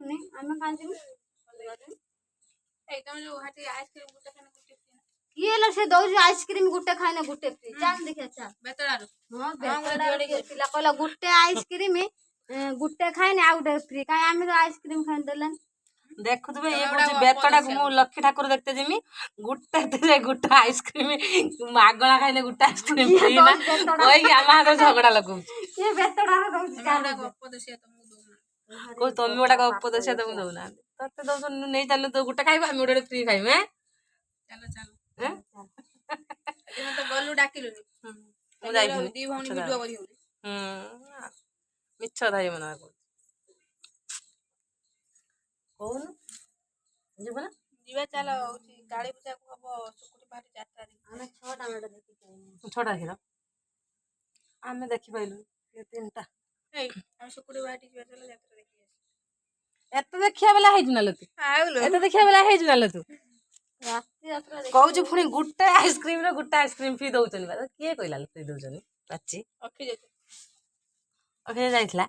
ପୁଣି ଆମେ କାହିଁ ଯିବୁ एकदम जो हाटी आइसक्रीम गुटे खाने गुटे କିଏ ହେଲେ ସେ ଦଉଛି ଆଇସ୍କ୍ରିମ ଗୋଟେ ଖାଇନେ ଗୋଟେ ଫ୍ରି ଚାଲ ଦେଖିଆ ଚାଲ बेतड़ारू ହଁ ବେତଡାରୁ କିଏ ପିଲା କହିଲା ଗୋଟେ ଆଇସ୍କ୍ରିମ ଗୋଟେ ଖାଇନେ ଆଉ ଗୋଟେ ଫ୍ରି କାଇଁ ଆମେ ତ ଆଇସ୍କ୍ରିମ ଖାଇ ଦେଲେନି ଦେଖୁଥିବେ ଏ କହୁଛି ବେତଟାକୁ ମୁଁ ଲକ୍ଷ୍ମୀ ଠାକୁର ଦେଖତେ ଯିମି ଗୋଟେ ଆଇସ୍କ୍ରିମ ମାଗଣା ଖାଇଲେ ଗୋଟେ ଆଇସ୍କ୍ରିମ ଫ୍ରି ନା କହିକି ଆମ ହାତରେ ଝଗଡା ଲଗାଉଛି କିଏ ବେତଡାରୁ ଦଉଛି ଚାଲ गप दसिया तुमको दोना କହୁଛି ତମେ ଗୋଟେ ଗପ ଦୋଷିଆ ତମକୁ ଦଉନାହାନ୍ତି ତତେ ଦଉଛନ୍ତି ନେଇ ଚାଲୁ ତୁ ଗୋଟେ ଖାଇବୁ ଆମେ ଗୋଟେ ଫ୍ରି ଖାଇବୁ चलो चलो तो गलु डाकिलुनी ମୁଁ ଯାଇଥିଲି दी भौणी वीडियो करी होली ମିଛ ଧାଇ ମନା କହୁଛି କହୁନୁ ଯିବୁ ନା जीवा चलो होची काली पूजा को हबो सुकुटी पाटी 4 तारिख ଆମେ 6ଟା ମିନିଟ ଦେଖିକି ଛଅଟା କ୍ଷୀର ଆମେ ଦେଖିପାଇଲୁ 3ଟା ए हम सुकुटी पाटी जीवा चलो यात्रा देखि ଏତେ ଦେଖିବା ବେଲା ହେଇଛୁ ନା ଲୋ ତୁ आउलो ଏତେ ଦେଖିବା ବେଲା ହେଇଛୁ ନା ଲୋ ତୁ ରାତି ଯାତ୍ରା କହୁଛୁ ପୁଣି ଗୋଟେ ଆଇସ୍କ୍ରିମ ଫ୍ରି ଦଉଛନ୍ତି କିଏ କହିଲା ଫ୍ରି ଦଉଛନ୍ତି ପାଚି अखि जेते ଯାଇଥିଲା